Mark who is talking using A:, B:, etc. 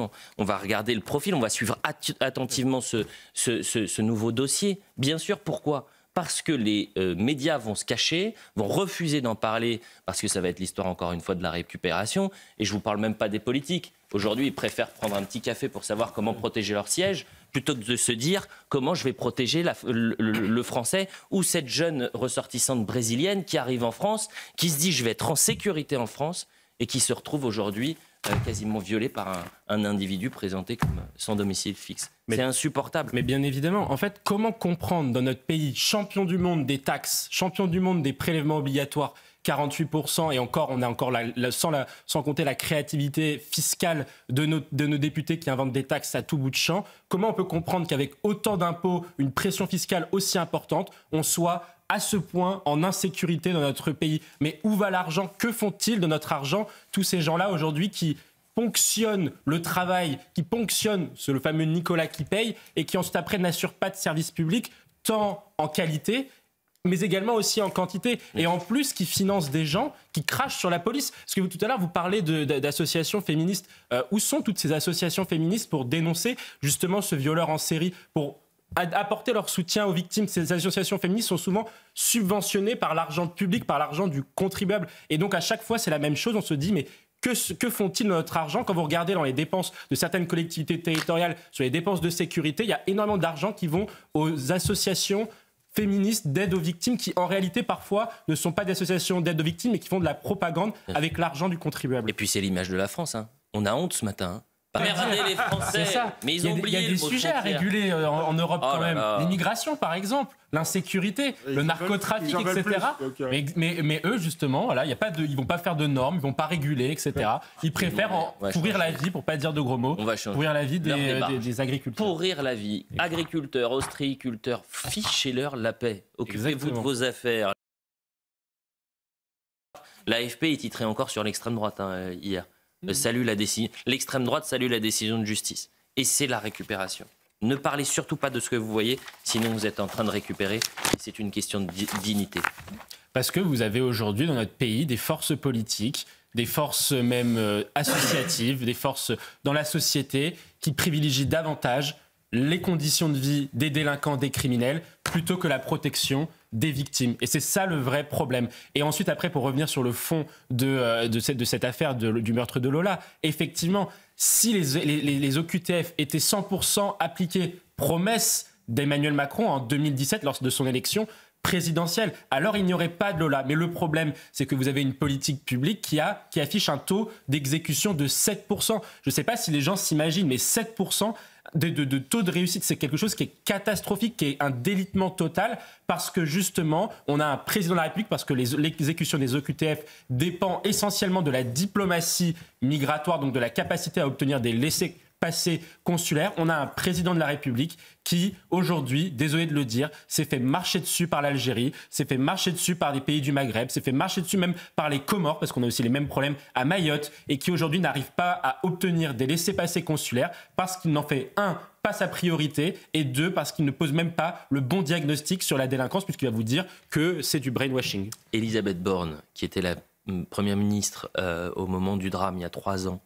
A: Absolument. On va regarder le profil, on va suivre attentivement ce nouveau dossier. Bien sûr, pourquoi ? Parce que les médias vont se cacher, vont refuser d'en parler, parce que ça va être l'histoire, encore une fois, de la récupération. Et je ne vous parle même pas des politiques. Aujourd'hui, ils préfèrent prendre un petit café pour savoir comment protéger leur siège, plutôt que de se dire comment je vais protéger le Français ou cette jeune ressortissante brésilienne qui arrive en France, qui se dit je vais être en sécurité en France et qui se retrouve aujourd'hui quasiment violée par un individu présenté comme sans domicile fixe. C'est insupportable.
B: Mais bien évidemment, en fait, comment comprendre dans notre pays, champion du monde des taxes, champion du monde des prélèvements obligatoires, 48%, et encore, on a encore sans compter la créativité fiscale de nos députés qui inventent des taxes à tout bout de champ, comment on peut comprendre qu'avec autant d'impôts, une pression fiscale aussi importante, on soit à ce point en insécurité dans notre pays? Mais où va l'argent? Que font-ils de notre argent, tous ces gens-là aujourd'hui qui ponctionnent le travail, qui ponctionnent le fameux Nicolas qui paye et qui ensuite après n'assurent pas de service public, tant en qualité mais également aussi en quantité, et en plus qui financent des gens qui crachent sur la police. Parce que tout à l'heure, vous parlez d'associations féministes. Où sont toutes ces associations féministes pour dénoncer justement ce violeur en série, pour apporter leur soutien aux victimes? Ces associations féministes sont souvent subventionnées par l'argent public, par l'argent du contribuable. Et donc à chaque fois, c'est la même chose. On se dit, mais que font-ils de notre argent? Quand vous regardez dans les dépenses de certaines collectivités territoriales, sur les dépenses de sécurité, il y a énormément d'argent qui vont aux associations féministes d'aide aux victimes qui, en réalité, parfois, ne sont pas d'associations d'aide aux victimes, mais qui font de la propagande avec l'argent du contribuable.
A: Et puis, c'est l'image de la France. Hein. On a honte ce matin. Hein. Regardez les Français, mais ils ont oublié.
B: Il y a des sujets à réguler en Europe quand même. L'immigration, par exemple, l'insécurité, le narcotrafic, etc. Mais eux, justement, voilà, y a pas ils vont pas faire de normes, ils vont pas réguler, etc. Ils préfèrent pourrir la vie, pour pas dire de gros mots, pourrir la vie des agriculteurs.
A: Pourrir la vie. Agriculteurs, ostréiculteurs, fichez-leur la paix. Occupez-vous de vos affaires. L'AFP est titré encore sur l'extrême droite hier. L'extrême droite salue la décision de justice. Et c'est la récupération. Ne parlez surtout pas de ce que vous voyez, sinon vous êtes en train de récupérer. C'est une question de dignité.
B: Parce que vous avez aujourd'hui dans notre pays des forces politiques, des forces même associatives, des forces dans la société qui privilégient davantage les conditions de vie des délinquants, des criminels, plutôt que la protection des victimes. Et c'est ça le vrai problème. Et ensuite, après, pour revenir sur le fond de cette affaire du meurtre de Lola, effectivement, si les OQTF étaient 100% appliqués, promesse d'Emmanuel Macron en 2017, lors de son élection présidentielle, alors il n'y aurait pas de Lola. Mais le problème, c'est que vous avez une politique publique qui affiche un taux d'exécution de 7%. Je ne sais pas si les gens s'imaginent, mais 7% de taux de réussite, c'est quelque chose qui est catastrophique, qui est un délitement total, parce que justement, on a un président de la République, parce que l'exécution des OQTF dépend essentiellement de la diplomatie migratoire, donc de la capacité à obtenir des laissez-passer consulaires. On a un président de la République qui, aujourd'hui, désolé de le dire, s'est fait marcher dessus par l'Algérie, s'est fait marcher dessus par des pays du Maghreb, s'est fait marcher dessus même par les Comores, parce qu'on a aussi les mêmes problèmes à Mayotte, et qui aujourd'hui n'arrive pas à obtenir des laissez-passer consulaires parce qu'il n'en fait, pas sa priorité, et 2, parce qu'il ne pose même pas le bon diagnostic sur la délinquance, puisqu'il va vous dire que c'est du brainwashing.
A: Elisabeth Borne, qui était la Première ministre au moment du drame, il y a 3 ans,